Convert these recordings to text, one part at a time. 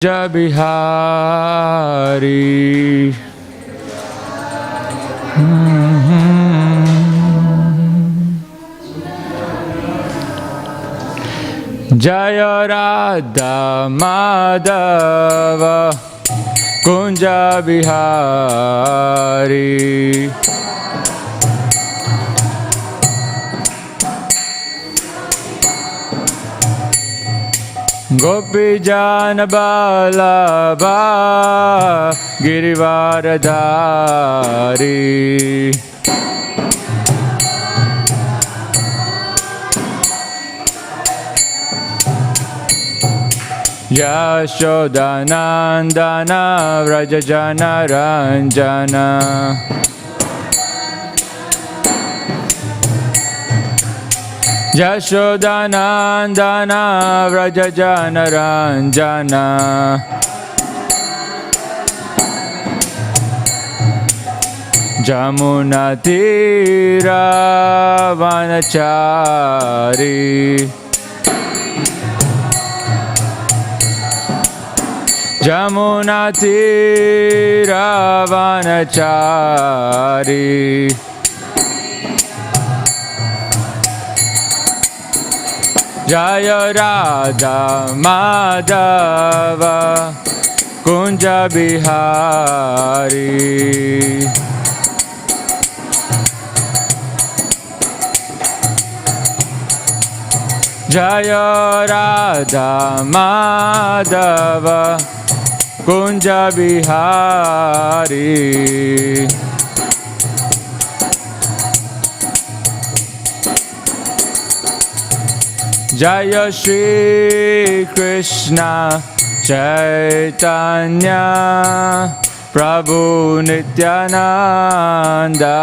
Bihari. Jaya Radha Madhava Kunja Bihari. Gopi Jana Balabha Girivaradhari. Yashodanandana Vrajajana Ranjana. Yashodanandana Vrajajana Ranjana. Jamuna Tira Vanachari. Jamuna Tira Vanachari. Jaya Radha Madhava Kunja Bihari. Jaya Radha Madhava Kunja Bihari. Jaya Shri Krishna Chaitanya Prabhu Nityananda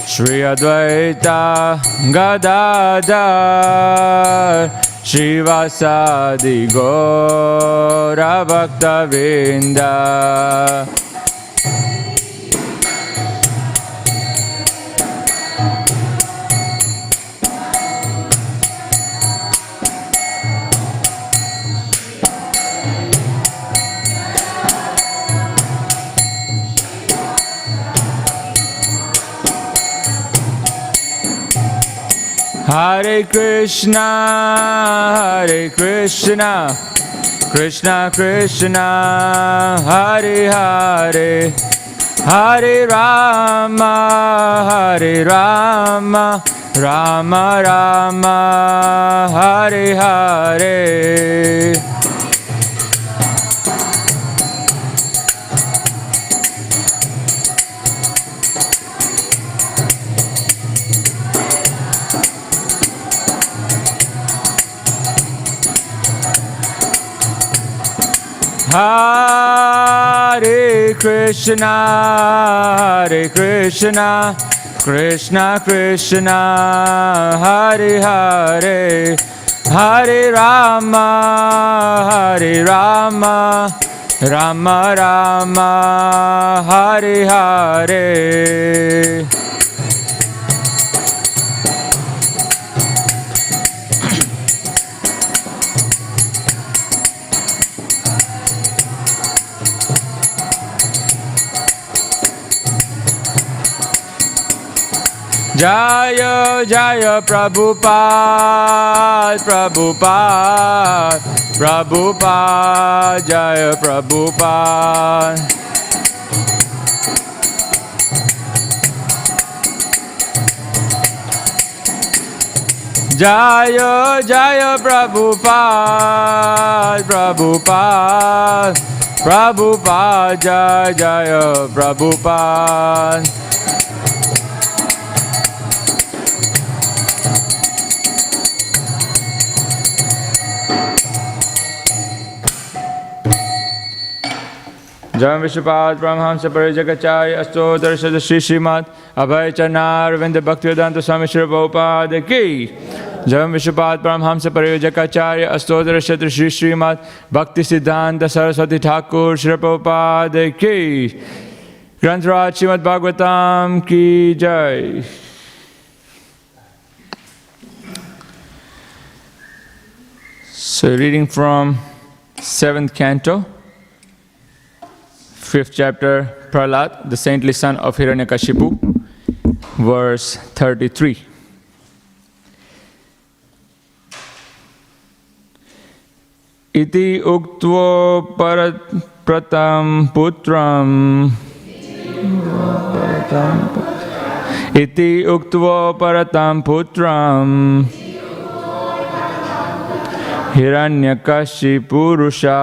Shri Advaita Gadadhar Shivasadi Gaura Bhaktivedanta. Hare Krishna, Hare Krishna, Krishna Krishna, Hare Hare, Hare Rama, Hare Rama, Rama Rama, Hare Hare. Hare Krishna, Hare Krishna, Krishna Krishna, Hare Hare, Hare Rama, Hare Rama, Rama Rama, Hare Hare. Jaya Jaya Prabhupada, Prabhupada, Prabhupada, Jaya Prabhupada. Jaya Jaya Prabhupada, Prabhupada, Prabhupada, Jaya Jaya Prabhupada. Jam Vishwapad Brahmhamsa Parijagacharya Astodarshad Shri Śrīmad Bhāgavatam Bhaktivedanta Swami Śrīmad Prabhupada ki. Jam Vishwapad Brahmhamsa Parijagacharya Astodarshad Shri Śrīmad Bhaktivedanta Saraswati Thakur Śrīmad Prabhupada ki. Granth Śrīmad Bhāgavatam ki jai. So reading from 7th canto, 5th chapter, Prahlad, the saintly son of Hiranyakashipu, verse 33. Iti uktvo pratam putram Iti uktvo paratam putram Hiranyakashipurusha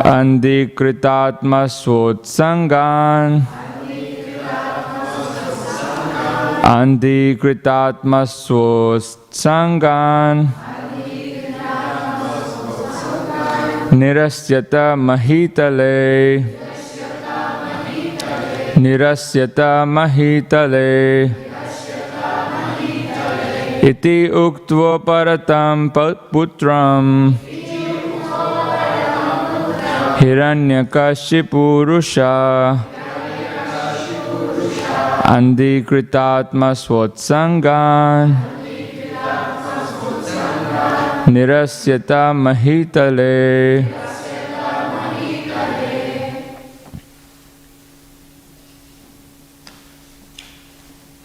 Andikritatma swotsangan Andikritatma swotsangan Nirasyata mahitale Iti uktvo paratam putram Hiranyakashipurusha Andikritatma swotsangan Nirasyata mahitale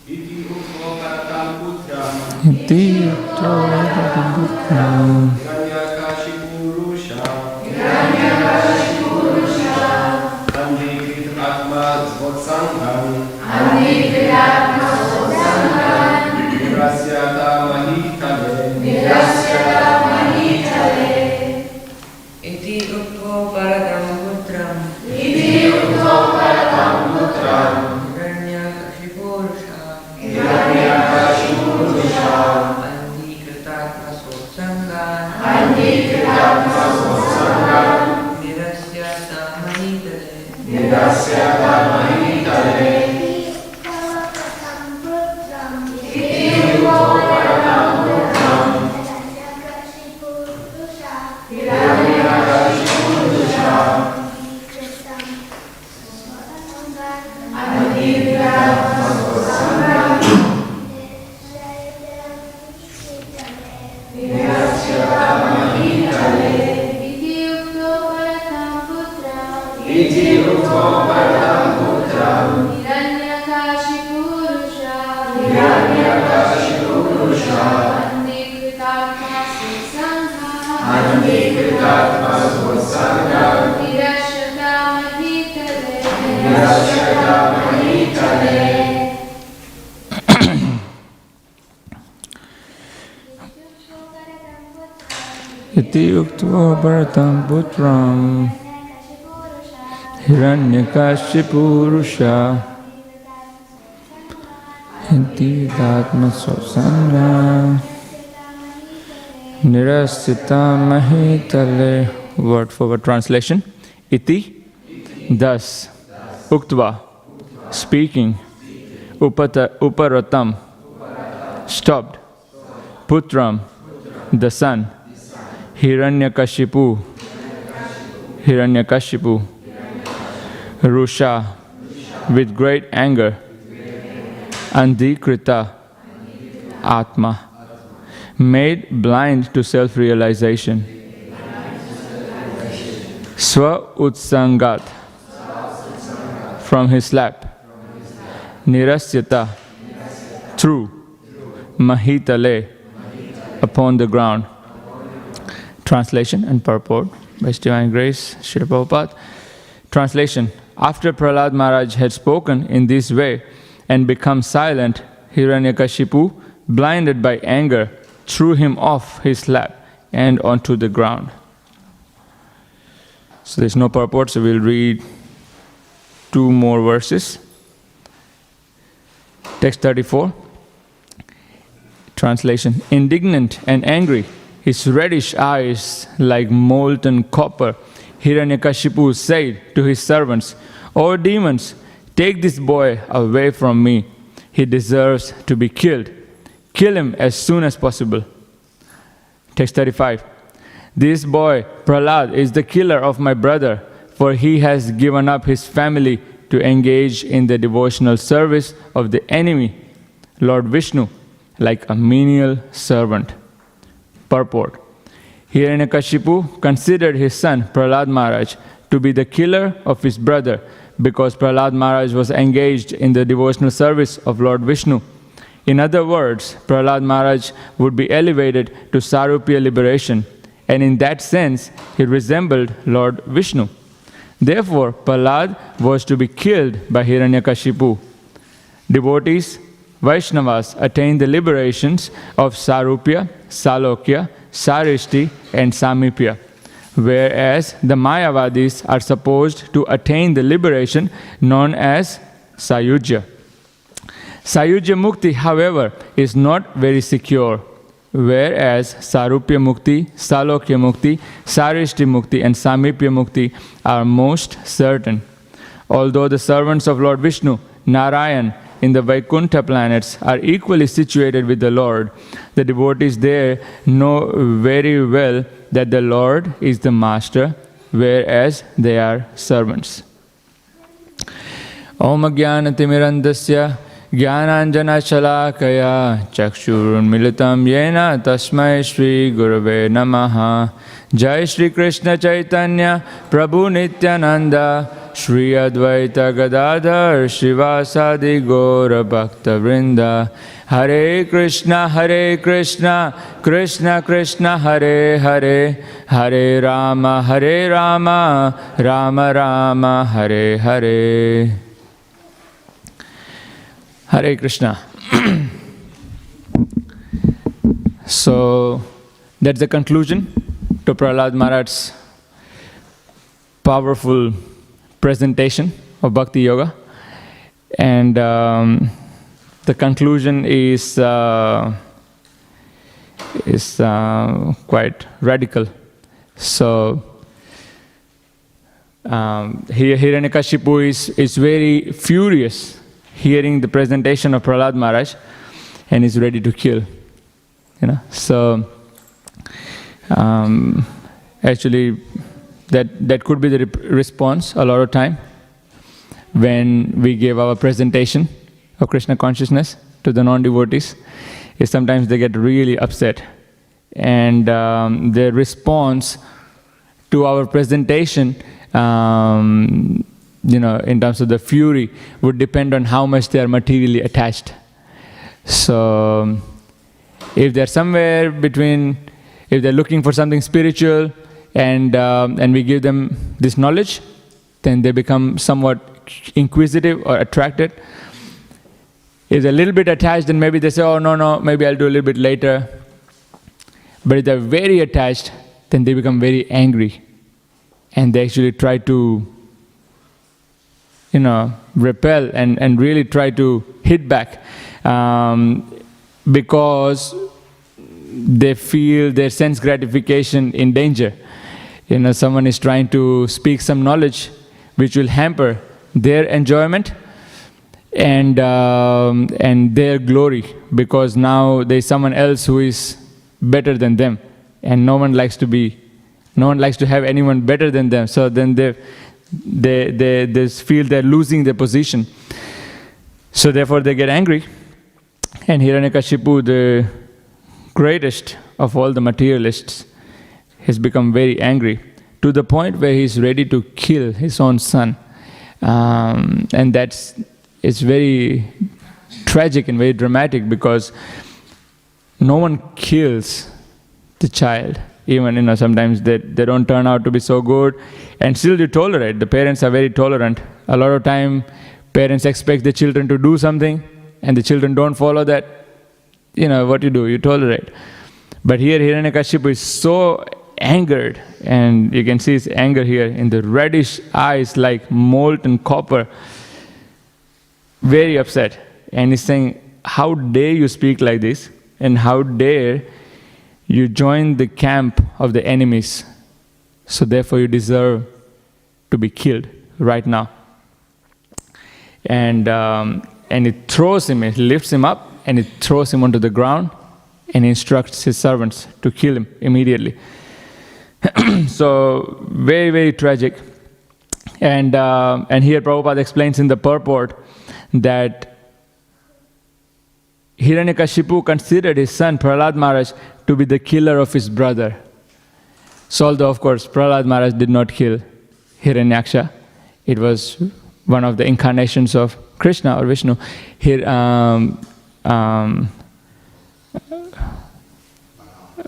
Iti uktvo paratam putram Iti uktvo paratam putram Hiranyakashipurusha Andikritatma swotsangan Nirasyata mahitale. Word for word translation. Iti, thus, uktva, speaking, uparatam, stopped, putram, the son, Hiranyakashipu, Rusha, with great anger, Andikrita, Atma, made blind to self-realization, Swa Utsangat, from his lap, Nirasyata, through, Mahitale, upon the ground. Translation and purport by His Divine Grace, Srila Prabhupada. Translation. After Prahlad Maharaj had spoken in this way and become silent, Hiranyakashipu, blinded by anger, threw him off his lap and onto the ground. So there's no purport, so we'll read 2 more verses. Text 34. Translation. Indignant and angry, his reddish eyes like molten copper, Hiranyakashipu said to his servants, "O demons, take this boy away from me. He deserves to be killed. Kill him as soon as possible." Text 35. This boy, Prahlad, is the killer of my brother, for he has given up his family to engage in the devotional service of the enemy Lord Vishnu like a menial servant. Purport. Hiranyakashipu considered his son Prahlad Maharaj to be the killer of his brother because Prahlad Maharaj was engaged in the devotional service of Lord Vishnu. In other words, Prahlad Maharaj would be elevated to Sarupya liberation, and in that sense, he resembled Lord Vishnu. Therefore, Prahlad was to be killed by Hiranyakashipu. Devotees, Vaishnavas attained the liberations of Sarupya, Salokya, Sarishti and Samipya, whereas the Mayavadis are supposed to attain the liberation known as Sayujya. Sayujya Mukti, however, is not very secure, whereas Sarupya Mukti, Salokya Mukti, Sarishti Mukti and Samipya Mukti are most certain. Although the servants of Lord Vishnu, Narayan, in the Vaikuntha planets are equally situated with the Lord, the devotees there know very well that the Lord is the master, whereas they are servants. Om Jnanatimirandasya Jnananjana Shalakaya Chakshurunmilitam Yena Tasmai Shri Gurave Namaha. Jai Shri Krishna Chaitanya Prabhu Nityananda Shri Advaita Gadadhar Shivasadi Gaura Bhakta Vrinda. Hare Krishna Krishna Krishna Hare Hare, Hare Rama Rama Rama Hare Hare. Hare Krishna. So that's the conclusion to Prahlad Maharaj's powerful presentation of Bhakti Yoga. And the conclusion is quite radical. So Hiranyakashipu is very furious hearing the presentation of Prahlad Maharaj, and is ready to kill. So actually that could be the response a lot of time when we give our presentation of Krishna consciousness to the non-devotees, is sometimes they get really upset, and their response to our presentation, in terms of the fury, would depend on how much they are materially attached. So if they're somewhere between, if they're looking for something spiritual and we give them this knowledge, then they become somewhat inquisitive or attracted. If they're a little bit attached, then maybe they say, oh no, maybe I'll do a little bit later. But if they're very attached, then they become very angry, and they actually try to repel and really try to hit back, because they feel their sense gratification in danger. Someone is trying to speak some knowledge which will hamper their enjoyment and their glory, because now there's someone else who is better than them, and no one likes to have anyone better than them. So then they feel they're losing their position. So therefore they get angry. And Hiranyakashipu, the greatest of all the materialists, has become very angry to the point where he's ready to kill his own son. And it's very tragic and very dramatic, because no one kills the child. Even, sometimes they don't turn out to be so good, and still you tolerate. The parents are very tolerant. A lot of time, parents expect the children to do something, and the children don't follow that. What you do, you tolerate. But here, Hiranyakashipu is so angered, and you can see his anger here in the reddish eyes like molten copper. Very upset. And he's saying, how dare you speak like this, and how dare you join the camp of the enemies, so therefore you deserve to be killed right now. And it throws him, it lifts him up, and it throws him onto the ground, and instructs his servants to kill him immediately. So very, very tragic. And here Prabhupada explains in the purport that Hiranyakashipu considered his son Prahlad Maharaj to be the killer of his brother. So although of course Prahlad Maharaj did not kill Hiranyaksha, it was one of the incarnations of Krishna or Vishnu.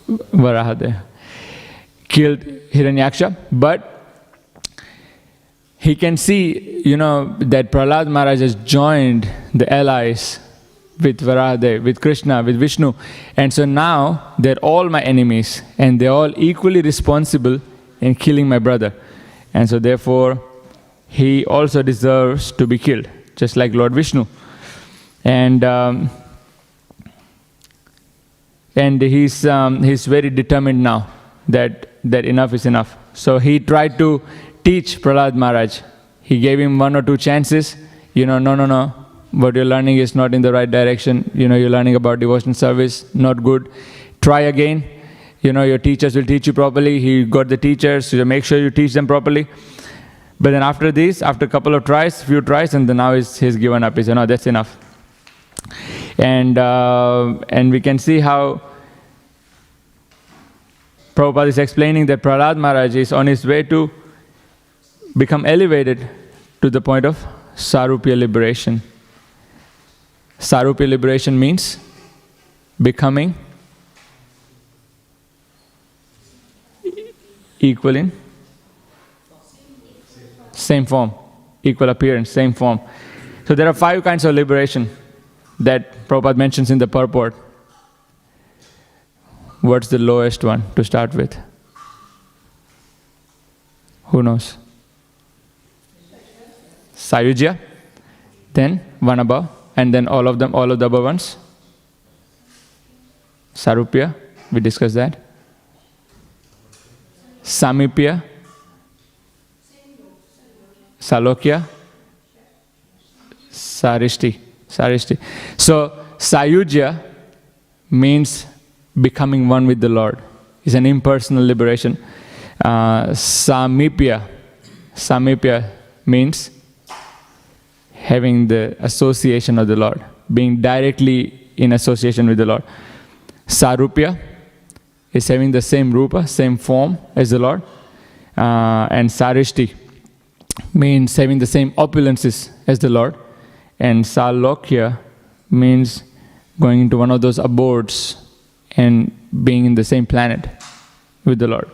Varaha killed Hiranyaksha, but he can see, that Prahlad Maharaj has joined the allies with Varaha, with Krishna, with Vishnu. And so now they're all my enemies and they're all equally responsible in killing my brother. And so therefore, he also deserves to be killed, just like Lord Vishnu. And he's very determined now that enough is enough. So he tried to teach Prahlad Maharaj. He gave him 1 or 2 chances. No. What you're learning is not in the right direction. You're learning about devotional service, not good. Try again. Your teachers will teach you properly. He got the teachers, so make sure you teach them properly. But then after a couple of tries, few tries, and then now he's given up. He said, no, that's enough. And we can see how Prabhupada is explaining that Prahlad Maharaj is on his way to become elevated to the point of Sarupya liberation. Sarupya liberation means becoming equal in same form, equal appearance, same form. So there are 5 kinds of liberation that Prabhupada mentions in the purport. What's the lowest one to start with? Who knows? Sayujya, then one above, and then all of the above ones. Sarupya, we discussed that. Samipya, Salokya, Sarishti. So Sayujya means becoming one with the Lord. It's an impersonal liberation. Samipya means having the association of the Lord, being directly in association with the Lord. Sarupya is having the same rupa, same form as the Lord. And Sarishti means having the same opulences as the Lord. And Salokya means going into one of those abodes and being in the same planet with the Lord.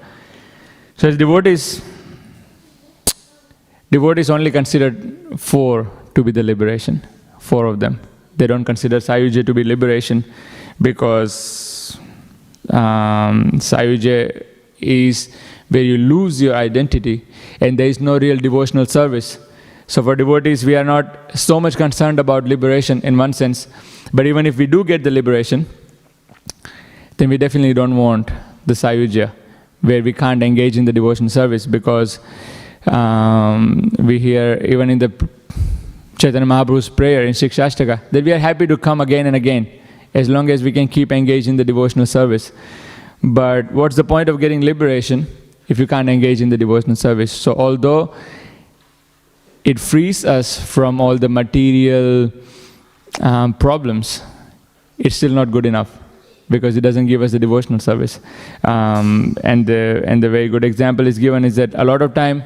So as devotees only considered 4 to be the liberation, 4 of them. They don't consider Sayujya to be liberation because Sayujya is where you lose your identity and there is no real devotional service. So for devotees, we are not so much concerned about liberation in one sense, but even if we do get the liberation, then we definitely don't want the Sayujya, where we can't engage in the devotional service, because we hear even in the Chaitanya Mahaprabhu's prayer in Shikshashtaka that we are happy to come again and again as long as we can keep engaged in the devotional service. But what's the point of getting liberation if you can't engage in the devotional service? So although it frees us from all the material problems, it's still not good enough, because it doesn't give us the devotional service. And the very good example is given is that a lot of time,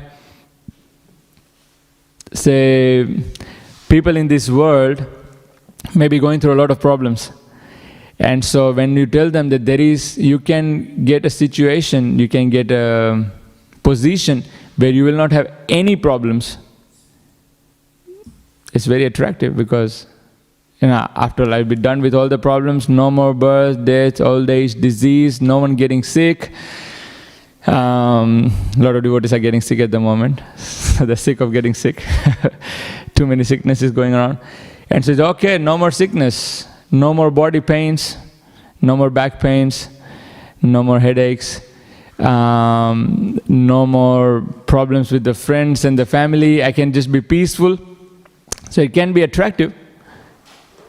say, people in this world may be going through a lot of problems. And so when you tell them that you can get a situation, you can get a position where you will not have any problems, it's very attractive, because after I'll be done with all the problems, no more birth, death, old age, disease, no one getting sick. A lot of devotees are getting sick at the moment. They're sick of getting sick. Too many sicknesses going around. And says, okay, no more sickness, no more body pains, no more back pains, no more headaches, no more problems with the friends and the family. I can just be peaceful. So it can be attractive,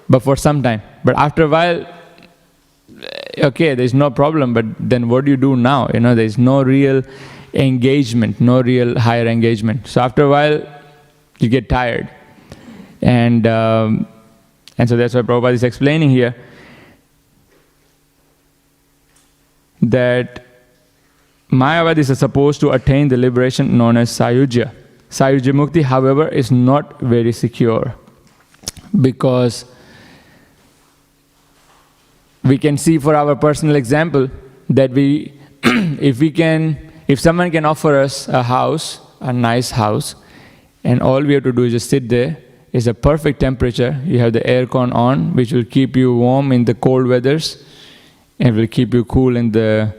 but for some time. But after a while, okay, there's no problem, but then what do you do now? There's no real engagement, no real higher engagement. So after a while, you get tired. And And so that's why Prabhupada is explaining here that Mayavadis are supposed to attain the liberation known as Sayujya. Sayujya Mukti, however, is not very secure, because we can see for our personal example that if someone can offer us a house, a nice house, and all we have to do is just sit there, it's a perfect temperature, you have the aircon on, which will keep you warm in the cold weathers, and will keep you cool in the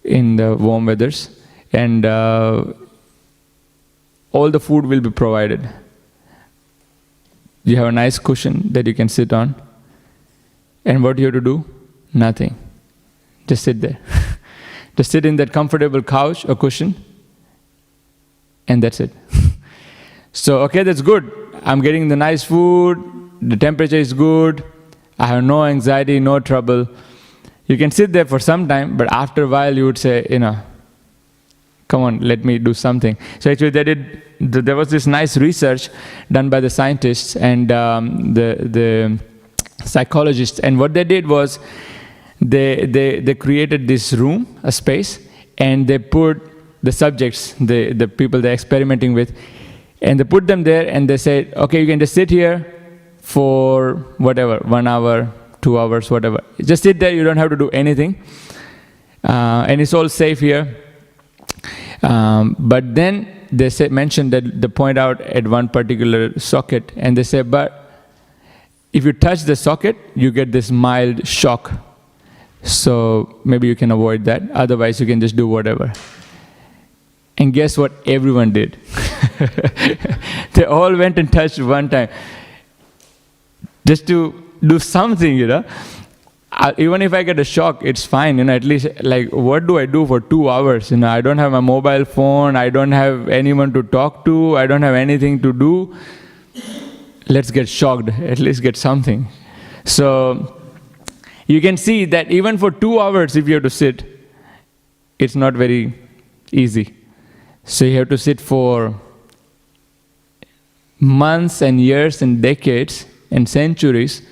warm weathers, and all the food will be provided. You have a nice cushion that you can sit on, and what you have to do? Nothing. Just sit there. Just sit in that comfortable couch or cushion, and that's it. So, okay, that's good. I'm getting the nice food, the temperature is good, I have no anxiety, no trouble. You can sit there for some time, but after a while you would say, come on, let me do something. So actually there was this nice research done by the scientists and the psychologists, and what they did was they created this room, a space, and they put the subjects, the people they're experimenting with, and they put them there and they said, okay, you can just sit here for whatever, 1 hour, 2 hours, whatever. Just sit there, you don't have to do anything. And it's all safe here. But then they mentioned that they point out at one particular socket, and they say, but if you touch the socket, you get this mild shock. So maybe you can avoid that. Otherwise, you can just do whatever. And guess what everyone did? They all went and touched one time. Just to do something, even if I get a shock, it's fine, at least, like, what do I do for 2 hours? I don't have my mobile phone, I don't have anyone to talk to, I don't have anything to do. Let's get shocked, at least get something. So, you can see that even for 2 hours, if you have to sit, it's not very easy. So you have to sit for months and years and decades and centuries,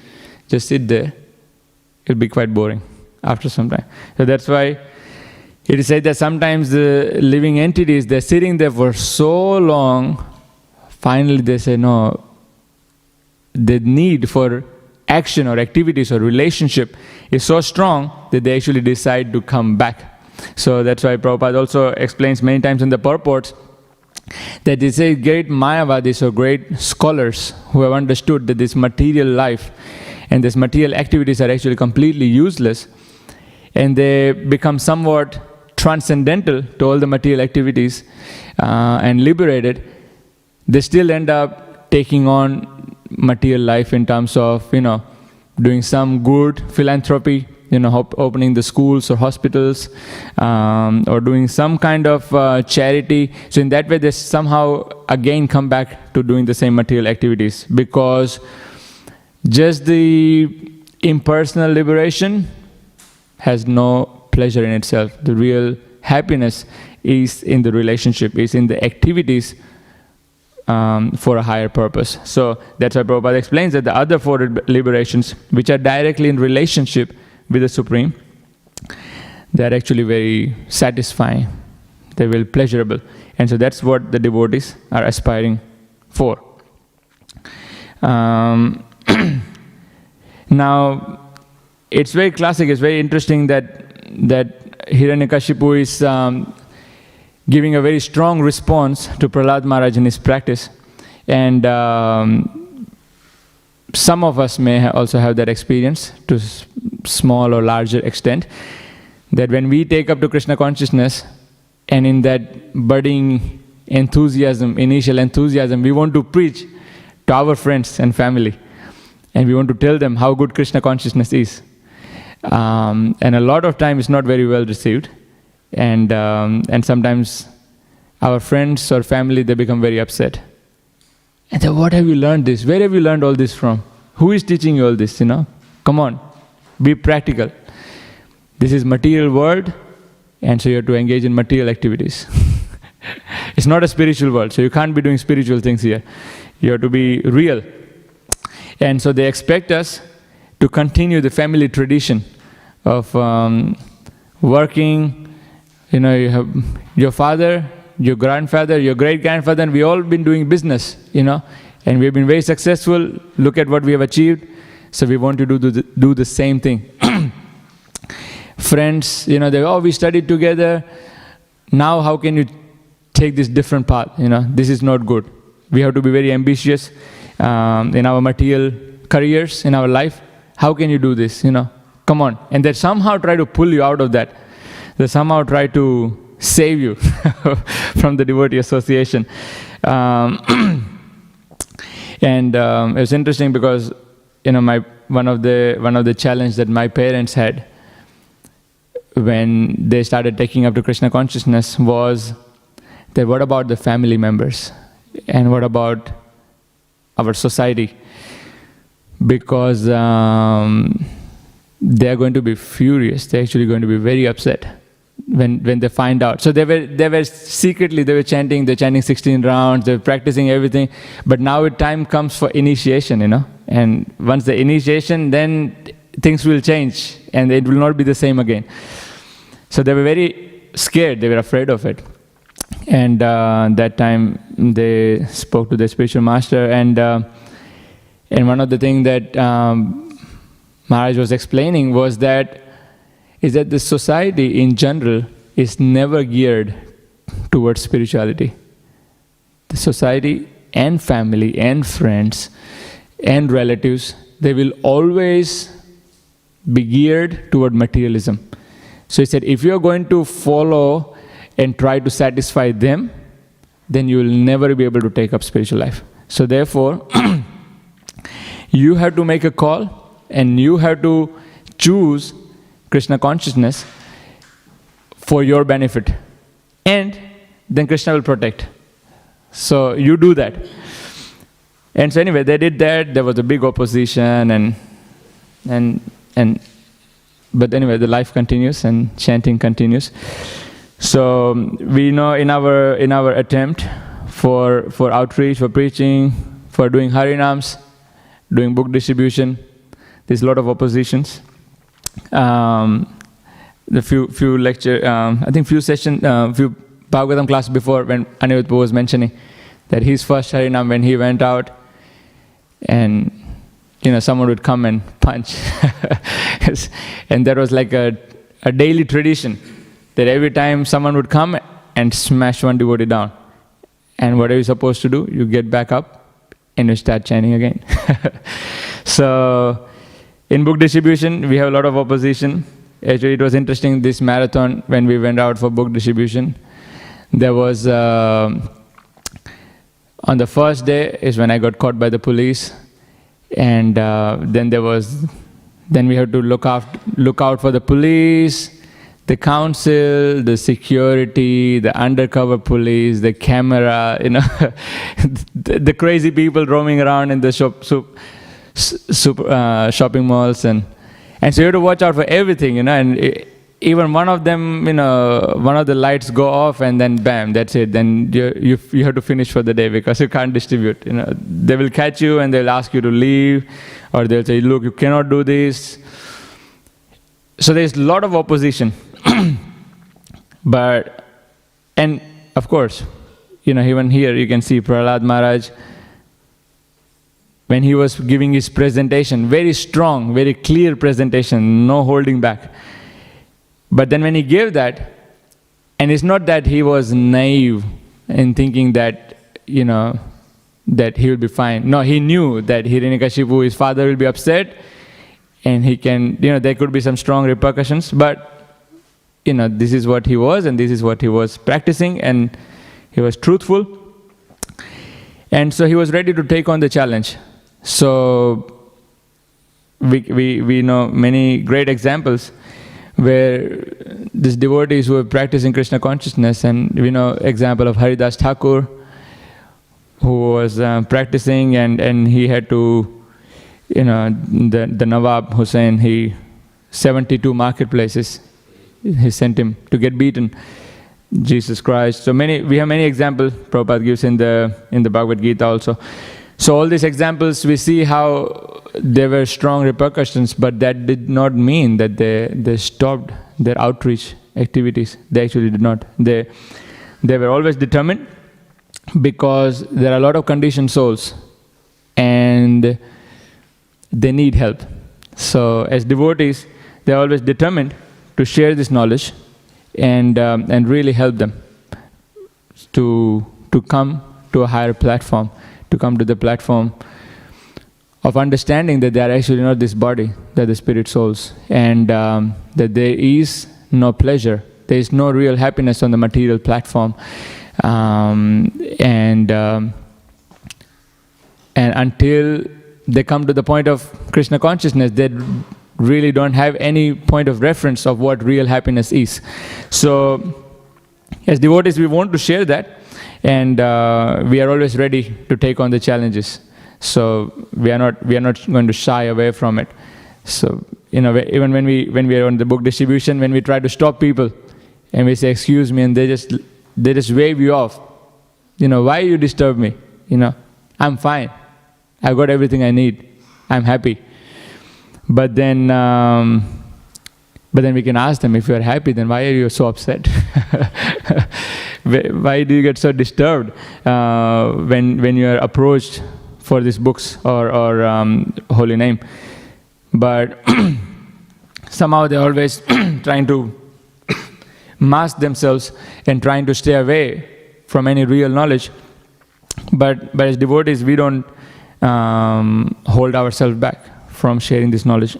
just sit there. It'll be quite boring after some time. So that's why it is said that sometimes the living entities, they're sitting there for so long, finally they say, no, the need for action or activities or relationship is so strong that they actually decide to come back. So that's why Prabhupada also explains many times in the purports that they say great Mayavadis or great scholars who have understood that this material life and these material activities are actually completely useless, and they become somewhat transcendental to all the material activities and liberated, they still end up taking on material life in terms of, doing some good philanthropy, opening the schools or hospitals, or doing some kind of charity. So in that way, they somehow again come back to doing the same material activities, because just the impersonal liberation has no pleasure in itself. The real happiness is in the relationship, is in the activities for a higher purpose. So that's why Prabhupada explains that the other 4 liberations, which are directly in relationship with the Supreme, they're actually very satisfying. They're very pleasurable. And so that's what the devotees are aspiring for. Now, it's very classic, it's very interesting that Hiranyakashipu is giving a very strong response to Prahlad Maharaj in his practice. And some of us may also have that experience to small or larger extent, that when we take up to Krishna consciousness, and in that budding enthusiasm, initial enthusiasm, we want to preach to our friends and family, and we want to tell them how good Krishna consciousness is. And a lot of time it's not very well received, and sometimes our friends or family, they become very upset. And then, what have you learned this? Where have you learned all this from? Who is teaching you all this, Come on, be practical. This is material world, and so you have to engage in material activities. It's not a spiritual world, so you can't be doing spiritual things here. You have to be real. And so they expect us to continue the family tradition of working. You know, you have your father, your grandfather, your great-grandfather, and we all been doing business, you know, and we've been very successful. Look at what we have achieved. So we want to do the same thing. Friends, you know, we studied together. Now how can you take this different path? You know, this is not good. We have to be very ambitious in our material careers, in our life. How can you do this? You know, come on. And they somehow try to pull you out of that. They somehow try to save you from the devotee association. And it was interesting because, you know, one of the challenge that my parents had when they started taking up to Krishna consciousness was that what about the family members and what about our society? Because they are going to be furious. They're actually going to be very upset when they find out. So they were secretly chanting. They're chanting 16 rounds. They're practicing everything. But now time comes for initiation, you know. And once the initiation, then things will change and it will not be the same again. So they were very scared. They were afraid of it. And that time they spoke to the spiritual master, and one of the things that Maharaj was explaining was that the society in general is never geared towards spirituality. The society and family and friends and relatives, they will always be geared toward materialism. So he said, if you are going to follow and try to satisfy them, then you will never be able to take up spiritual life. So therefore, you have to make a call and you have to choose Krishna consciousness for your benefit. And then Krishna will protect. So you do that. And so anyway, they did that. There was a big opposition but anyway, the life continues and chanting continues. So we know in our attempt for outreach, for preaching, for doing Harinams, doing book distribution, there's a lot of oppositions. The few lecture, I think few Bhagavatam class before, when Anirudh Prabhu was mentioning that his first Harinam, when he went out, and you know, someone would come and punch. And that was like a daily tradition, that every time someone would come and smash one devotee down. And what are you supposed to do? You get back up and you start chanting again. So in book distribution, we have a lot of opposition. Actually, it was interesting, this marathon, when we went out for book distribution, there was, on the first day is when I got caught by the police. And then we had to look out for the police, the council, the security, the undercover police, the camera, you know, the crazy people roaming around in the shopping malls, and so you have to watch out for everything, you know. And even one of them, you know, one of the lights go off, and then bam, that's it. Then you have to finish for the day because you can't distribute. You know, they will catch you and they'll ask you to leave, or they'll say, look, you cannot do this. So there's a lot of opposition. And of course, you know, even here you can see Prahlad Maharaj, when he was giving his presentation, very strong, very clear presentation, no holding back. But then when he gave that, and it's not that he was naive in thinking that, you know, that he will be fine. No, he knew that Hiranyakashipu, his father, will be upset, and he can, you know, there could be some strong repercussions, but, you know, this is what he was, and this is what he was practicing, and he was truthful. And so he was ready to take on the challenge. So we know many great examples where these devotees who are practicing Krishna consciousness, and we know example of Haridas Thakur, who was practicing, and he had to, you know, the Nawab Hussain, 72 marketplaces, he sent him to get beaten. Jesus Christ. So we have many examples. Prabhupada gives in the Bhagavad Gita also. So all these examples, we see how there were strong repercussions, but that did not mean that they stopped their outreach activities. They actually did not. They were always determined, because there are a lot of conditioned souls and they need help. So as devotees, they are always determined to share this knowledge and really help them to come to a higher platform, to come to the platform of understanding that they are actually not this body, they are the spirit souls, and that there is no pleasure, there is no real happiness on the material platform, and until they come to the point of Krishna consciousness, they really don't have any point of reference of what real happiness is. So as devotees, we want to share that, and we are always ready to take on the challenges. So we are not going to shy away from it. So even when we are on the book distribution, when we try to stop people and we say, excuse me, and they just wave you off. Why you disturb me? I'm fine. I've got everything I need. I'm happy. But then we can ask them, if you are happy, then why are you so upset? Why do you get so disturbed when you are approached for these books or holy name? But somehow they're always trying to mask themselves and trying to stay away from any real knowledge. But as devotees, we don't hold ourselves back from sharing this knowledge.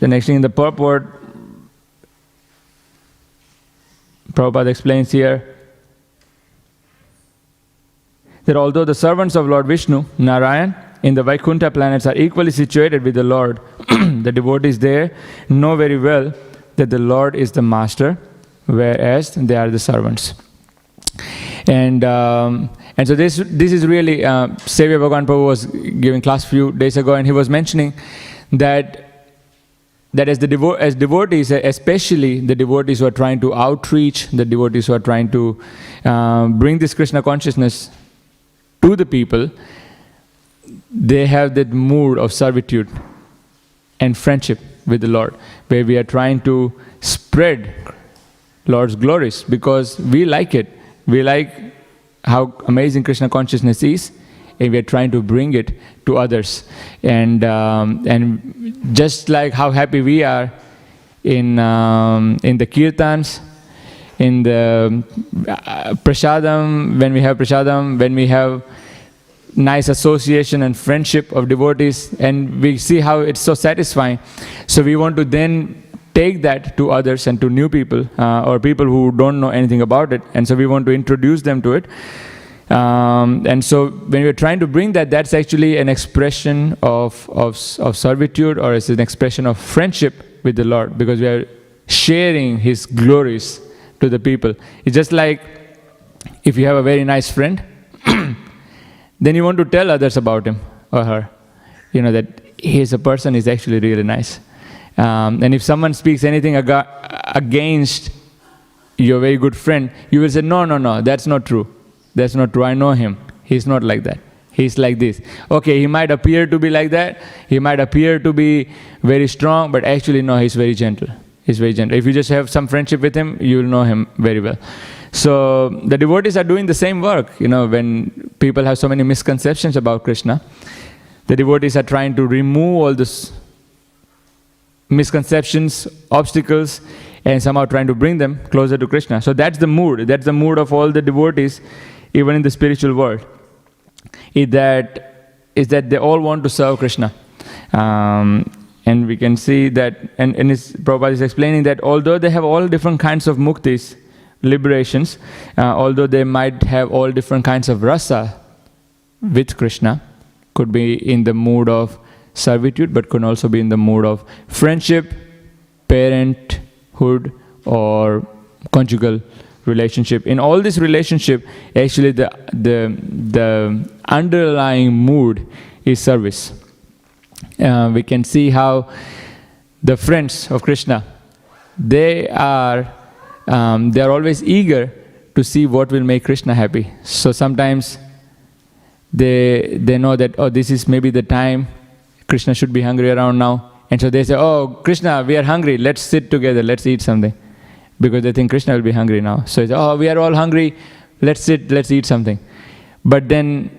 The next thing in the purport, Prabhupada explains here that although the servants of Lord Vishnu, Narayan, in the Vaikuntha planets are equally situated with the Lord, the devotees there know very well that the Lord is the master, whereas they are the servants. And so this is really, Sevya Bhagavan Prabhu was giving class a few days ago, and he was mentioning that as devotees, especially the devotees who are trying to outreach, the devotees who are trying to bring this Krishna consciousness to the people, they have that mood of servitude and friendship with the Lord, where we are trying to spread Lord's glories, because we like it. We like how amazing Krishna consciousness is, and we are trying to bring it to others. And just like how happy we are in the kirtans, in the prasadam, when we have nice association and friendship of devotees, and we see how it's so satisfying. So we want to then take that to others and to new people, or people who don't know anything about it, and so we want to introduce them to it. And so when we're trying to bring that, that's actually an expression of servitude, or it's an expression of friendship with the Lord, because we are sharing His glories to the people. It's just like if you have a very nice friend, then you want to tell others about him or her, that he is a person is actually really nice. And if someone speaks anything against your very good friend, you will say, no, that's not true. That's not true. I know him. He's not like that. He's like this. Okay, he might appear to be like that. He might appear to be very strong, but actually, no, he's very gentle. He's very gentle. If you just have some friendship with him, you will know him very well. So the devotees are doing the same work. When people have so many misconceptions about Krishna, the devotees are trying to remove all these misconceptions, obstacles, and somehow trying to bring them closer to Krishna. So that's the mood. That's the mood of all the devotees, even in the spiritual world. Is that they all want to serve Krishna. And we can see that, and Prabhupada is explaining that although they have all different kinds of muktis, liberations, although they might have all different kinds of rasa with Krishna, could be in the mood of servitude, but could also be in the mood of friendship, parenthood, or conjugal relationship. In all this relationship, actually the underlying mood is service. We can see how the friends of Krishna, they are they are always eager to see what will make Krishna happy. So sometimes they know that, oh, this is maybe the time Krishna should be hungry around now. And so they say, oh, Krishna, we are hungry, let's sit together, let's eat something. Because they think Krishna will be hungry now. So it's, oh, we are all hungry, let's sit, let's eat something. But then,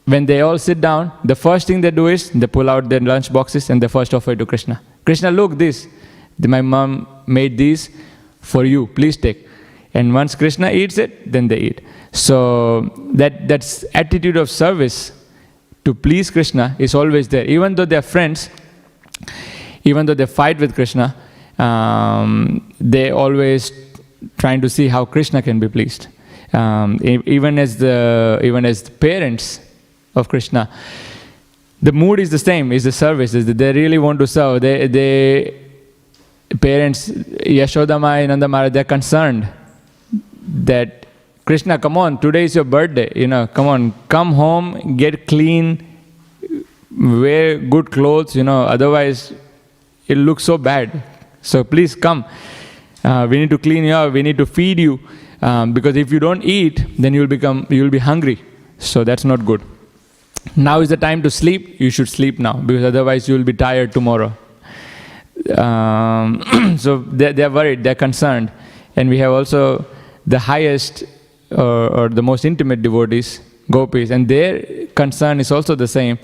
when they all sit down, the first thing they do is, they pull out their lunch boxes and they first offer it to Krishna. Krishna, look this, my mom made these for you, please take. And once Krishna eats it, then they eat. So that's attitude of service to please Krishna is always there. Even though they're friends, even though they fight with Krishna, they always trying to see how Krishna can be pleased. Even as the parents of Krishna, the mood is the same, is the service, is that they really want to serve. They parents, Yashoda Mai and Nanda Maharaj, they're concerned that Krishna, come on, today is your birthday, come on, come home, get clean, wear good clothes, otherwise it looks so bad. So please come. We need to clean you up, we need to feed you, because if you don't eat, then you'll be hungry. So that's not good. Now is the time to sleep, you should sleep now, because otherwise you will be tired tomorrow. So they're worried, they're concerned. And we have also the highest or the most intimate devotees, gopis, and their concern is also the same,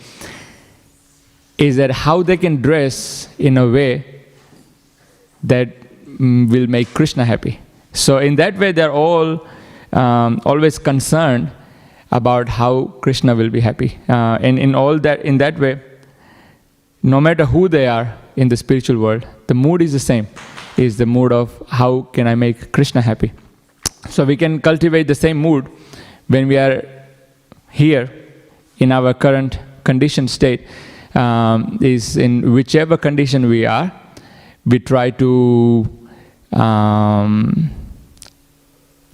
is that how they can dress in a way that will make Krishna happy. So in that way, they're all always concerned about how Krishna will be happy. And in that way, no matter who they are in the spiritual world, the mood is the same, is the mood of how can I make Krishna happy. So we can cultivate the same mood when we are here in our current conditioned state. Is in whichever condition we are, we try to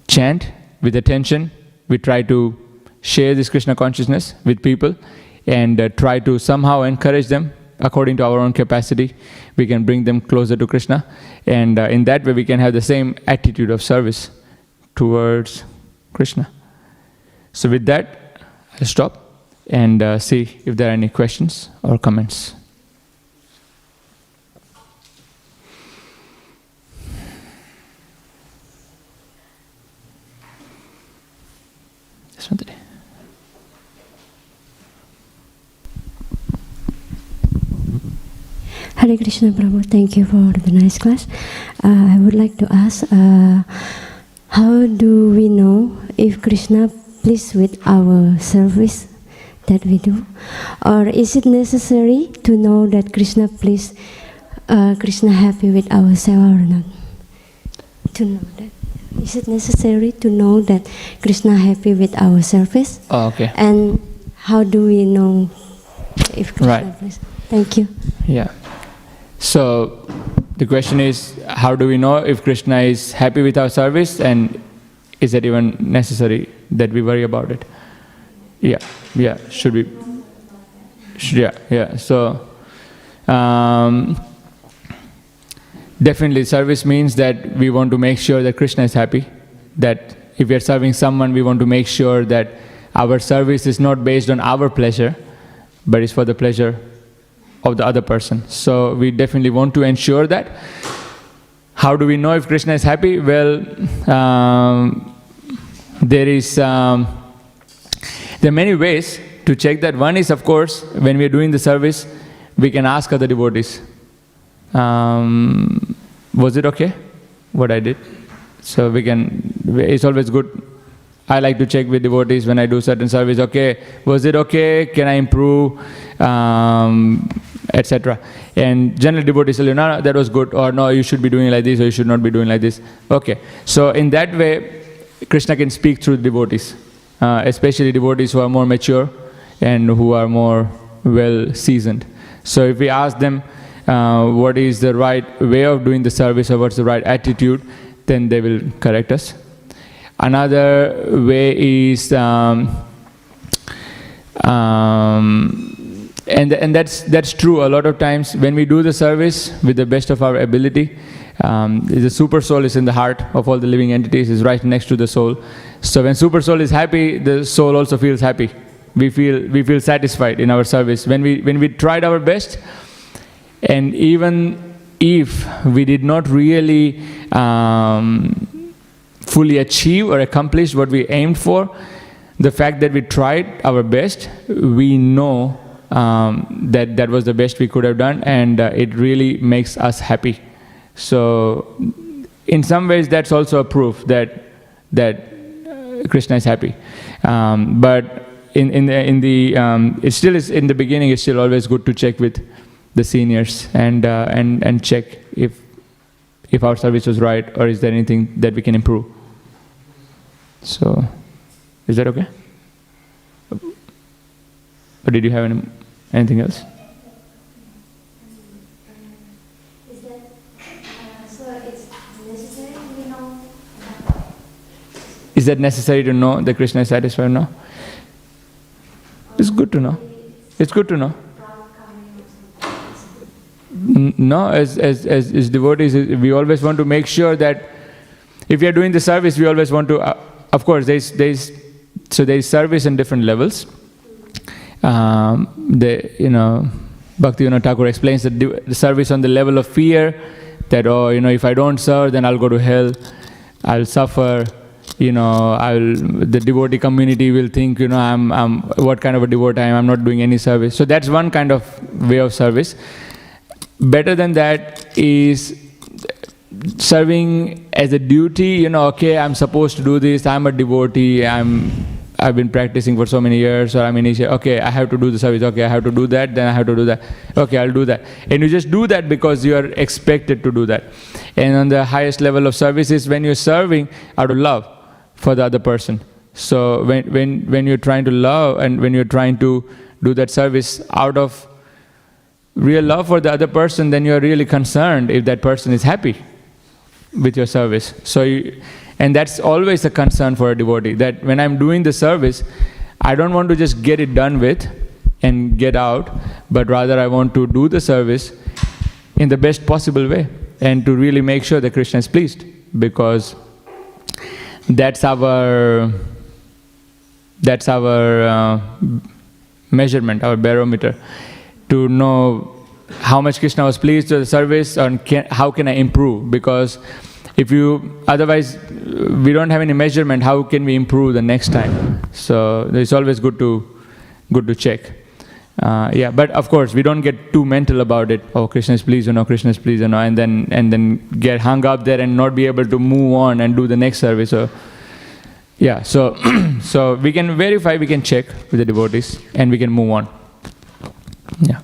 chant with attention, we try to share this Krishna consciousness with people, and try to somehow encourage them according to our own capacity. We can bring them closer to Krishna, and in that way we can have the same attitude of service towards Krishna. So with that, I'll stop and see if there are any questions or comments. This one today. Hare Krishna, Prabhu. Thank you for the nice class. I would like to ask, how do we know if Krishna pleased with our service that we do? Or is it necessary to know that Krishna pleased, Krishna happy with ourselves or not? To know that. Is it necessary to know that Krishna happy with our service? Oh, okay. And how do we know if Krishna pleased? Thank you. Yeah. So the question is, how do we know if Krishna is happy with our service, and is it even necessary that we worry about it? Yeah, should we? Yeah. So definitely service means that we want to make sure that Krishna is happy, that if we are serving someone, we want to make sure that our service is not based on our pleasure, but is for the pleasure of the other person. So we definitely want to ensure that. How do we know if Krishna is happy? Well, there are many ways to check that. One is, of course, when we are doing the service, we can ask other devotees, was it okay what I did? So it's always good. I like to check with devotees when I do certain service, okay, was it okay, can I improve, etc. And generally devotees say, no, that was good, or no, you should be doing like this, or you should not be doing like this. Okay, so in that way, Krishna can speak through the devotees, especially devotees who are more mature and who are more well seasoned. So if we ask them what is the right way of doing the service, or what's the right attitude, then they will correct us. Another way is, and that's true. A lot of times when we do the service with the best of our ability, The super soul is in the heart of all the living entities, is right next to the soul. So when super soul is happy, the soul also feels happy. We feel satisfied in our service. When we tried our best, and even if we did not really fully achieve or accomplish what we aimed for, the fact that we tried our best, we know that was the best we could have done, and it really makes us happy. So in some ways that's also a proof that Krishna is happy. But it still is in the beginning. It's still always good to check with the seniors and check if our service was right, or is there anything that we can improve. So, is that okay? Or did you have anything else? Is that so? It's necessary to know. Is that necessary to know that Krishna is satisfied or no? It's good to know. It's good to know. No, as devotees, we always want to make sure that if we are doing the service, we always want to. Of course, there is service in different levels. Bhaktivedanta Thakur explains that the service on the level of fear, that if I don't serve, then I'll go to hell, I'll suffer. The devotee community will think, I'm what kind of a devotee I am. I'm not doing any service. So that's one kind of way of service. Better than that is serving as a duty. Okay, I'm supposed to do this. I'm a devotee. I've been practicing for so many years, or I'm initiated. Okay, I have to do the service. Okay, I have to do that. Then I have to do that. Okay, I'll do that. And you just do that because you are expected to do that. And on the highest level of service is when you're serving out of love for the other person. So when you're trying to love, and when you're trying to do that service out of real love for the other person, then you're really concerned if that person is happy with your service. And that's always a concern for a devotee, that when I'm doing the service, I don't want to just get it done with and get out, but rather I want to do the service in the best possible way, and to really make sure that Krishna is pleased, because that's our measurement, our barometer, to know how much Krishna was pleased with the service, and how can I improve. Because otherwise we don't have any measurement, how can we improve the next time? So it's always good to check. But of course we don't get too mental about it. Oh, Krishna is pleased, Krishna is pleased, and then get hung up there and not be able to move on and do the next service. So we can verify, we can check with the devotees, and we can move on. Yeah.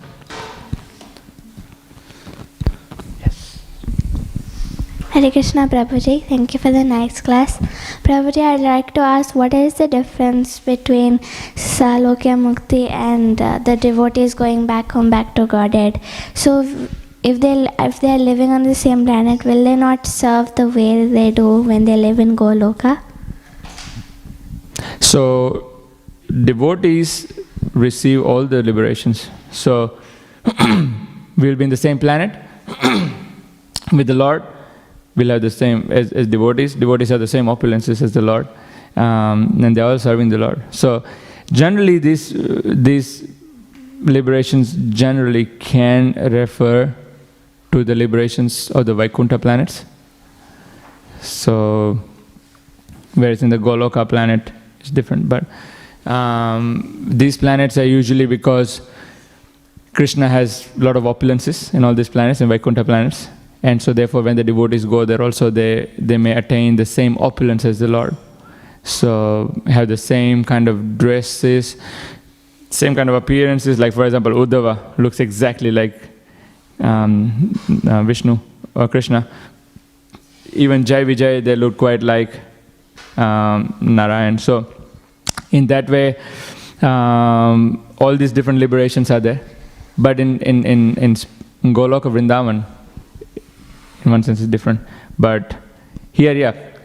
Hare Krishna, Prabhuji. Thank you for the nice class. Prabhuji, I'd like to ask, what is the difference between Salokya Mukti and the devotees going back home, back to Godhead? So if they are living on the same planet, will they not serve the way they do when they live in Goloka? So devotees receive all the liberations. So we'll be in the same planet with the Lord. We'll have the same as devotees. Devotees have the same opulences as the Lord, and they're all serving the Lord. So generally these liberations generally can refer to the liberations of the Vaikuntha planets. So whereas in the Goloka planet it's different. But these planets are usually because Krishna has a lot of opulences in all these planets, in Vaikuntha planets. And so therefore when the devotees go there also, they may attain the same opulence as the Lord. So have the same kind of dresses, same kind of appearances. Like for example, Uddhava looks exactly like Vishnu or Krishna. Even Jai Vijay, they look quite like Narayan. So in that way, all these different liberations are there. But in Goloka Vrindavan, in one sense it's different. But here,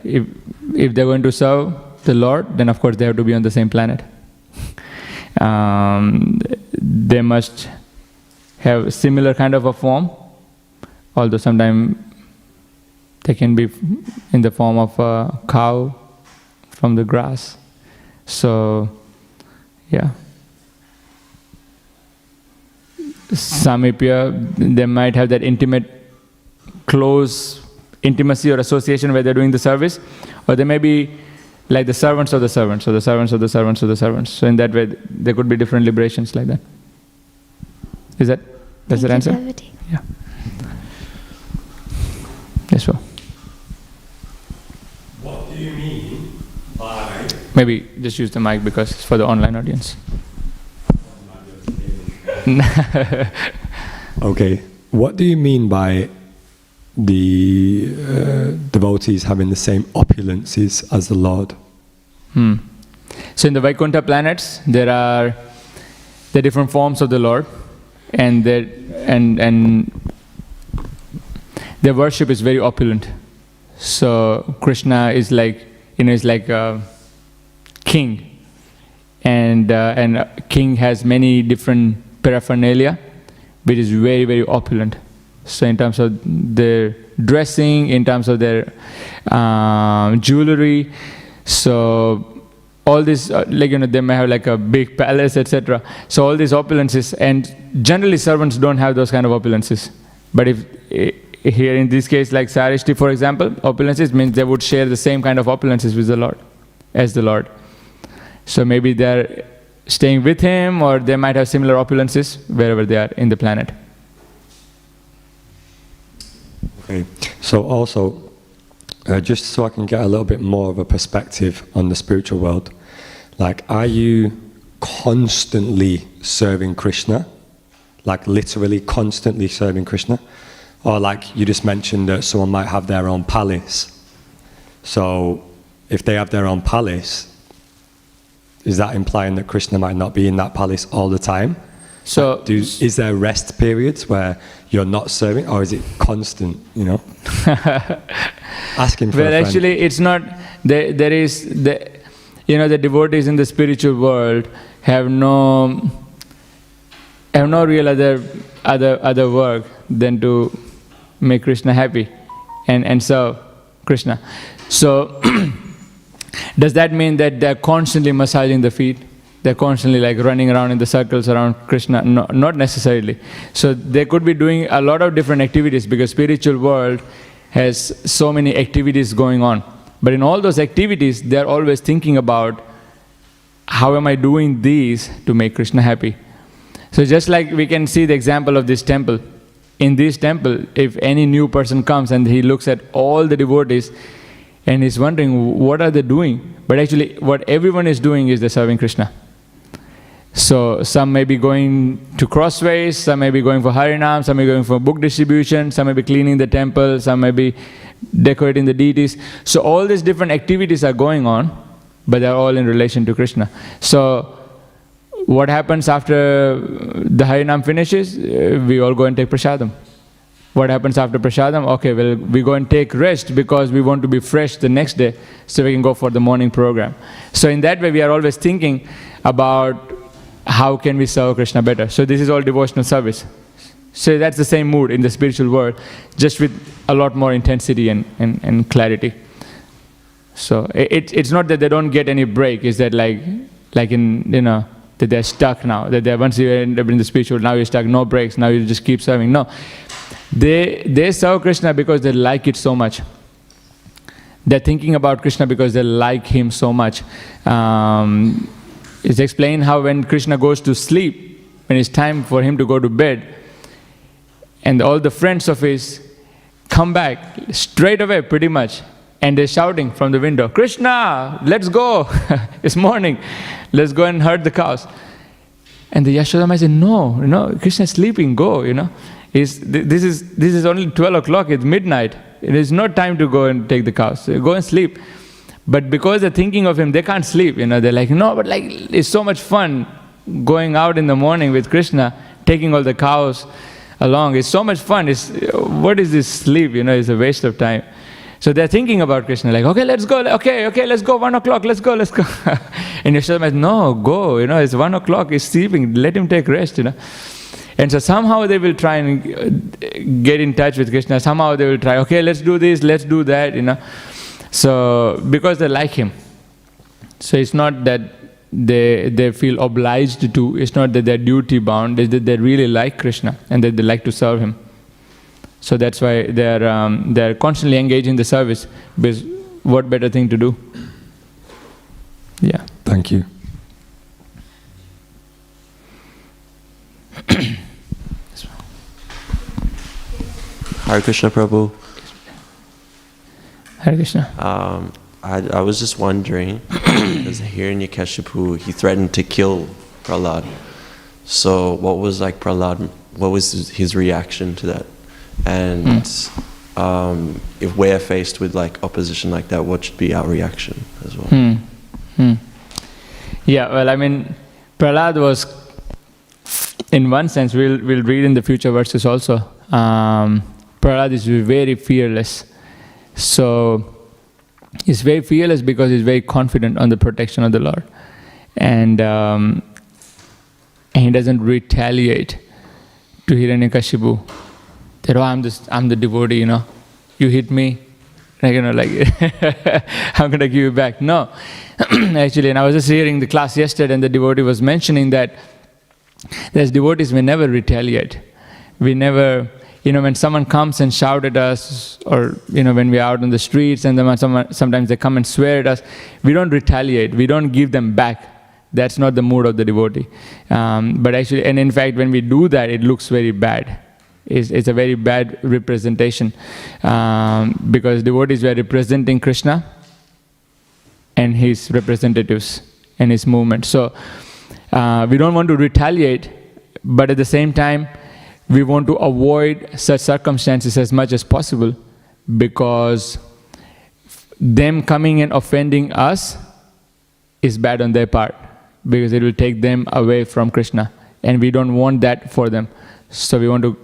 if they're going to serve the Lord, then of course they have to be on the same planet. They must have similar kind of a form, although sometimes They can be in the form of a cow from the grass. So, yeah. Samipya, they might have that close intimacy or association where they're doing the service, or they may be like the servants of the servants, or the servants of the servants of the servants. So in that way, there could be different liberations like that. That's the answer? Prabhuji. Yeah. Yes, sir. What do you mean by... Maybe just use the mic because it's for the online audience. Okay. What do you mean by the devotees having the same opulences as the Lord? So in the Vaikuntha planets, there are the different forms of the Lord, and their worship is very opulent. So Krishna is like a king, and a king has many different paraphernalia, which is very, very opulent. So in terms of their dressing, in terms of their jewelry, so all this, they may have like a big palace, etc. So all these opulences, and generally servants don't have those kind of opulences. But if here in this case, like Sarishti, for example, opulences means they would share the same kind of opulences with the Lord, as the Lord. So maybe they're staying with him, or they might have similar opulences wherever they are in the planet. Okay. So also, just so I can get a little bit more of a perspective on the spiritual world, like, are you constantly serving Krishna? Like literally constantly serving Krishna? Or like you just mentioned that someone might have their own palace. So if they have their own palace, is that implying that Krishna might not be in that palace all the time? So is there rest periods where you're not serving, or is it constant, Asking for a well, friend. actually, it's not. There is the devotees in the spiritual world have no real other work than to make Krishna happy and serve Krishna. So does that mean that they're constantly massaging the feet? They're constantly like running around in the circles around Krishna? No, not necessarily. So they could be doing a lot of different activities, because spiritual world has so many activities going on. But in all those activities, they're always thinking about, how am I doing these to make Krishna happy? So just like we can see the example of this temple. In this temple, if any new person comes and he looks at all the devotees and he's wondering, what are they doing? But actually, what everyone is doing is they're serving Krishna. So some may be going to crossways, some may be going for Harinam, some may be going for book distribution, some may be cleaning the temple, some may be decorating the deities. So all these different activities are going on, but they're all in relation to Krishna. So what happens after the Harinam finishes? We all go and take prasadam. What happens after prasadam? Okay, well, we go and take rest because we want to be fresh the next day so we can go for the morning program. So in that way, we are always thinking about how can we serve Krishna better. So this is all devotional service. So that's the same mood in the spiritual world, just with a lot more intensity and clarity. So it's not that they don't get any break. It's that like in, that they're stuck now. That once you end up in the spiritual, now you're stuck, no breaks, now you just keep serving. No. They serve Krishna because they like it so much. They're thinking about Krishna because they like him so much. It's explained how when Krishna goes to sleep, when it's time for him to go to bed, and all the friends of his come back straight away pretty much, and they're shouting from the window, Krishna, let's go, it's morning, let's go and herd the cows. And the Yashodama said, no, Krishna's sleeping, go, This is only 12 o'clock, it's midnight, it is no time to go and take the cows, so go and sleep. But because they're thinking of him, they can't sleep, they're like, no, but like, it's so much fun going out in the morning with Krishna, taking all the cows along, it's so much fun, what is this sleep, it's a waste of time. So they're thinking about Krishna, like, okay, let's go, okay, let's go, 1 o'clock, let's go. And Yashoda says, no, go, it's 1 o'clock, he's sleeping, let him take rest, And so somehow they will try and get in touch with Krishna. Somehow they will try, okay, let's do this, let's do that, So, because they like him. So it's not that they feel obliged to, it's not that they're duty bound, it's that they really like Krishna and that they like to serve him. So that's why they're constantly engaged in the service, because what better thing to do? Yeah. Thank you. Hare Krishna, Prabhu. Hare Krishna. I was just wondering, because Hiranyakashipu, he threatened to kill Prahlad. So what was what was his reaction to that? And if we're faced with opposition like that, what should be our reaction as well? Yeah, well, I mean, Prahlad was, in one sense, we'll read in the future verses also, Prahlad is very fearless. So he's very fearless because he's very confident on the protection of the Lord. And he doesn't retaliate to Hiranyakashipu. That, I'm the devotee, you hit me, I'm going to give you back. No, actually, and I was just hearing the class yesterday, and the devotee was mentioning that as devotees, we never retaliate. We never, when someone comes and shout at us, or, when we're out on the streets, and then sometimes they come and swear at us, we don't retaliate, we don't give them back. That's not the mood of the devotee. But actually, and in fact, when we do that, it looks very bad. It's a very bad representation, because devotees were representing Krishna and his representatives and his movement. So we don't want to retaliate, but at the same time, we want to avoid such circumstances as much as possible, because them coming and offending us is bad on their part, because it will take them away from Krishna, and we don't want that for them. So we want to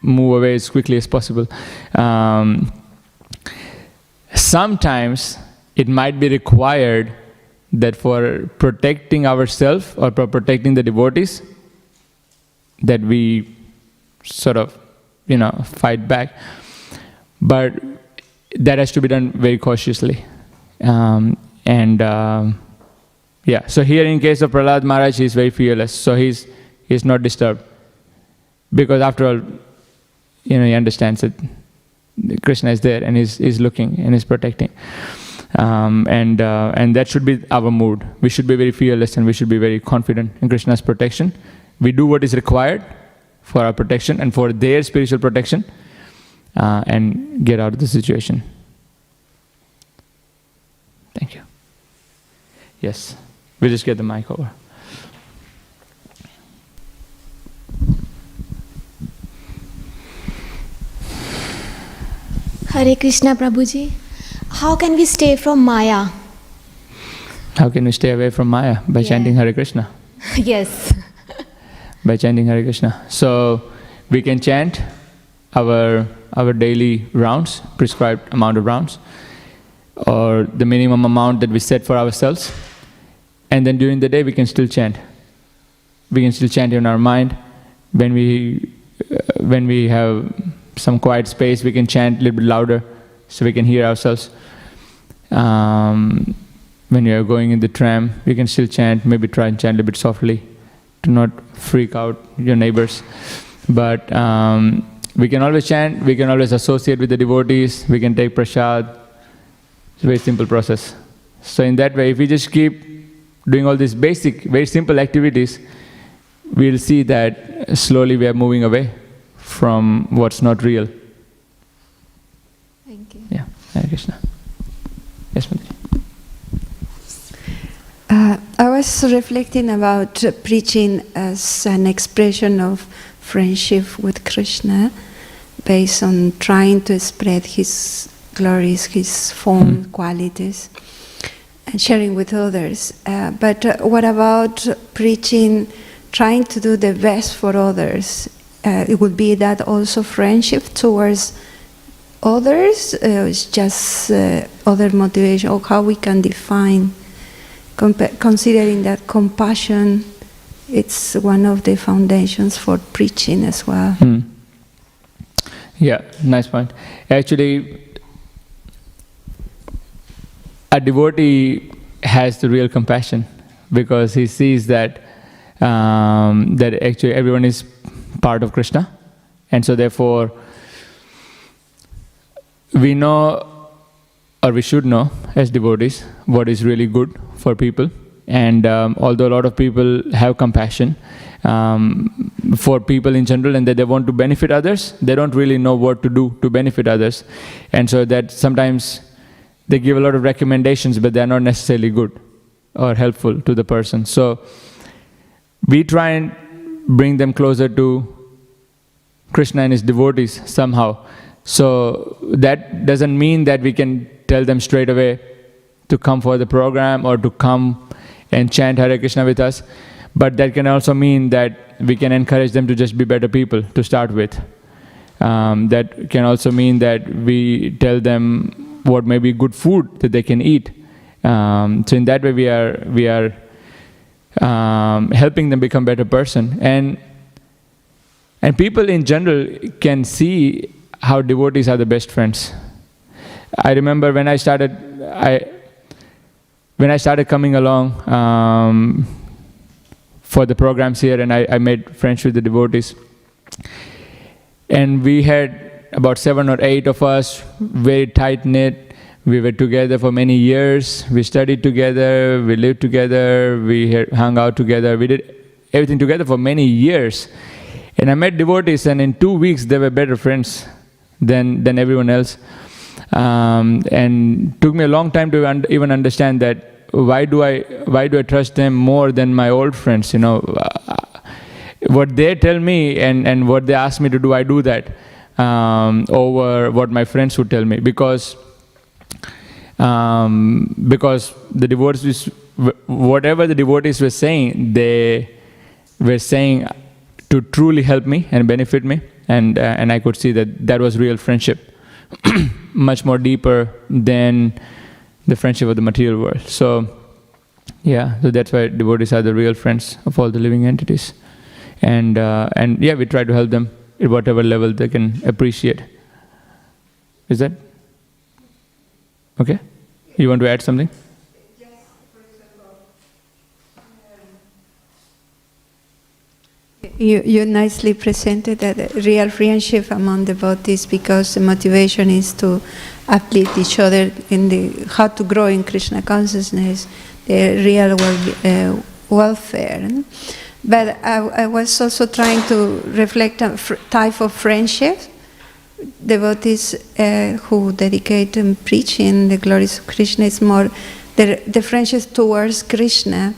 move away as quickly as possible. Sometimes it might be required that for protecting ourselves or for protecting the devotees, that we sort of, fight back. But that has to be done very cautiously. So here in case of Prahlad Maharaj, he is very fearless. So he's not disturbed. Because after all, he understands that Krishna is there and is looking and is protecting. And that should be our mood. We should be very fearless and we should be very confident in Krishna's protection. We do what is required for our protection and for their spiritual protection, and get out of the situation. Thank you. Yes, we'll just get the mic over. Hare Krishna, Prabhuji. How can we stay from Maya? How can we stay away from Maya? By chanting Hare Krishna. Yes. By chanting Hare Krishna. So we can chant our daily rounds, prescribed amount of rounds, or the minimum amount that we set for ourselves. And then during the day we can still chant. We can still chant in our mind. When we have some quiet space, we can chant a little bit louder so we can hear ourselves. When you are going in the tram, you can still chant, maybe try and chant a little bit softly to not freak out your neighbors. But we can always chant, we can always associate with the devotees, we can take prasad. It's a very simple process. So in that way, if we just keep doing all these basic, very simple activities, we'll see that slowly we are moving away from what's not real. Thank you. Yeah, Hare Krishna. Yes, Madhuri. I was reflecting about preaching as an expression of friendship with Krishna, based on trying to spread his glories, his form qualities, and sharing with others. But what about preaching, trying to do the best for others? It would be that also friendship towards others? It's just other motivation, or how we can define, considering that compassion it's one of the foundations for preaching as well. Yeah, nice point. Actually, a devotee has the real compassion because he sees that that actually everyone is part of Krishna, and so therefore we know, or we should know as devotees, what is really good for people. And although a lot of people have compassion for people in general and that they want to benefit others, they don't really know what to do to benefit others. And so that sometimes they give a lot of recommendations, but they're not necessarily good or helpful to the person. So we try and bring them closer to Krishna and his devotees somehow. So that doesn't mean that we can tell them straight away to come for the program or to come and chant Hare Krishna with us, but that can also mean that we can encourage them to just be better people to start with. That can also mean that we tell them what may be good food that they can eat. So in that way we are helping them become better person. And people in general can see how devotees are the best friends. I remember when I started coming along for the programs here, and I made friends with the devotees. And we had about 7 or 8 of us, very tight-knit. We were together for many years. We studied together, we lived together, we hung out together. We did everything together for many years. And I met devotees, and in 2 weeks they were better friends than everyone else. And took me a long time to even understand that why do I trust them more than my old friends? You know, what they tell me and what they ask me to do, I do that over what my friends would tell me, because the devotees, whatever the devotees were saying, they were saying to truly help me and benefit me, and I could see that was real friendship. Much more deeper than the friendship of the material world. So yeah, so that's why devotees are the real friends of all the living entities. And yeah, we try to help them at whatever level they can appreciate. Is that okay? You want to add something? Yes, for example, you nicely presented that real friendship among devotees, because the motivation is to uplift each other in how to grow in Krishna consciousness, the real welfare. But I was also trying to reflect on type of friendship. Devotees who dedicate and preaching the glories of Krishna is more the friendship towards Krishna.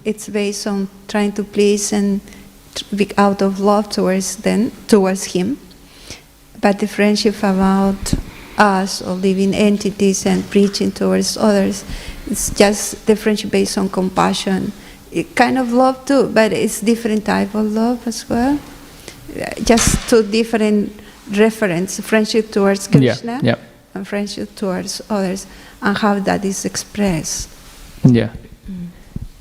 It's based on trying to please and be out of love towards him. But the friendship about us or living entities and preaching towards others, it's just the friendship based on compassion. It kind of love too, but it's different type of love as well. Just 2 different reference: friendship towards Krishna and friendship towards others, and how that is expressed. Yeah.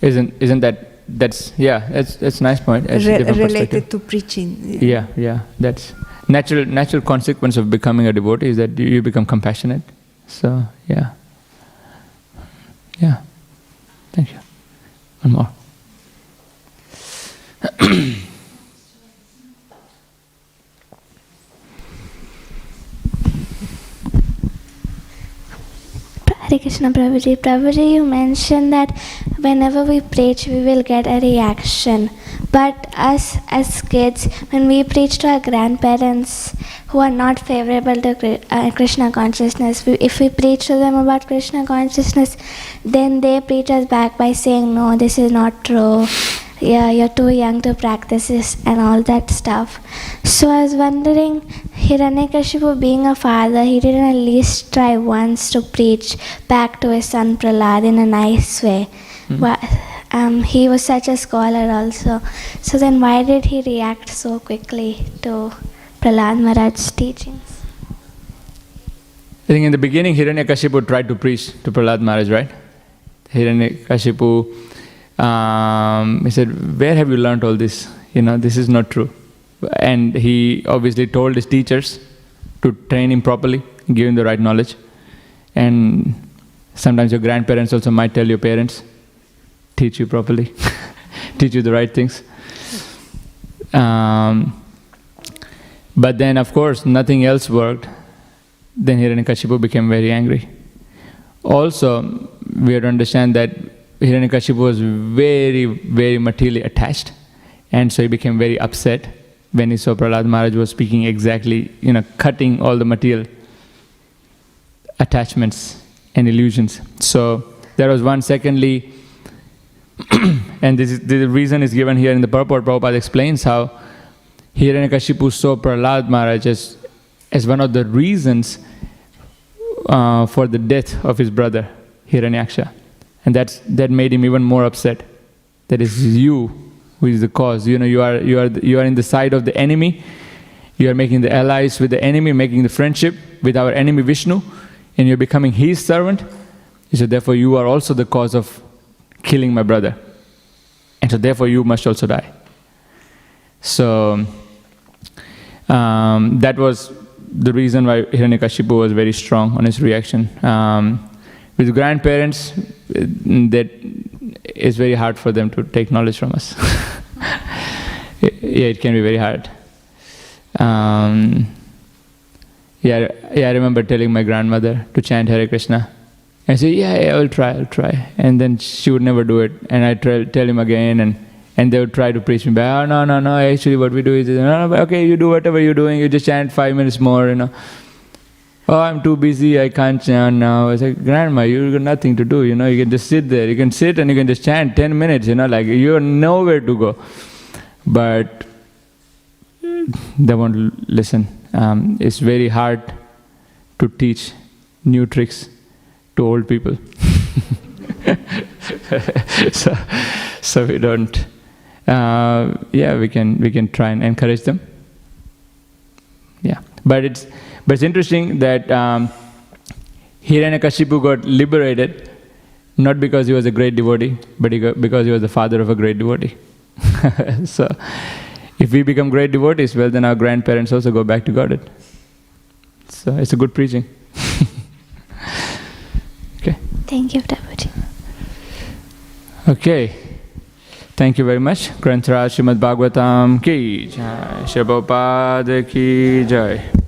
Isn't that's a nice point. Related to preaching. Yeah. That's natural consequence of becoming a devotee is that you become compassionate. So yeah. Thank you. One more. Hare Krishna, Prabhuji. Prabhuji, you mentioned that whenever we preach, we will get a reaction. But us as kids, when we preach to our grandparents who are not favorable to Krishna consciousness, if we preach to them about Krishna consciousness, then they preach us back by saying, no, this is not true. Yeah, you're too young to practice this and all that stuff. So I was wondering, Hiranyakashipu being a father, he didn't at least try once to preach back to his son Prahlad in a nice way. He was such a scholar also. So then why did he react so quickly to Prahlad Maharaj's teachings? I think in the beginning Hiranyakashipu tried to preach to Prahlad Maharaj, right? Hiranyakashipu He said, where have you learned all this? This is not true. And he obviously told his teachers to train him properly, give him the right knowledge. And sometimes your grandparents also might tell your parents, teach you properly, teach you the right things. But then, of course, nothing else worked. Then Hiranyakashipu became very angry. Also, we have to understand that Hiranyakashipu was very, very materially attached. And so he became very upset when he saw Prahlad Maharaj was speaking exactly, cutting all the material attachments and illusions. So there was one. Secondly, and the reason is given here in the purport. Prabhupada explains how Hiranyakashipu saw Prahlad Maharaj as one of the reasons for the death of his brother Hiranyaksha, and that made him even more upset. That is you who is the cause. You are in the side of the enemy. You are making the allies with the enemy, making the friendship with our enemy Vishnu, and you're becoming his servant. So therefore you are also the cause of killing my brother, and so therefore you must also die. So that was the reason why Hiranyakashipu was very strong on his reaction. With grandparents, that is very hard for them to take knowledge from us. Yeah, it can be very hard. I remember telling my grandmother to chant Hare Krishna. I said, yeah, I'll try. And then she would never do it. And I tell him again, and they would try to preach me back. Oh, no, actually what we do is, okay, you do whatever you're doing, you just chant 5 minutes more, Oh, I'm too busy, I can't chant now. I said, Grandma, you've got nothing to do, you can just sit there. You can sit and you can just chant 10 minutes, like you're nowhere to go. But they won't listen. It's very hard to teach new tricks to old people. So we don't. We can try and encourage them. Yeah, but it's interesting that Hiranyakashipu got liberated not because he was a great devotee, but because he was the father of a great devotee. So if we become great devotees, well, then our grandparents also go back to Godhead. So it's a good preaching. Okay. Thank you, Prabhuji. Okay. Thank you very much. Granth Raj Śrīmad Bhāgavatam ki jai. Shri Prabhupada ki jai.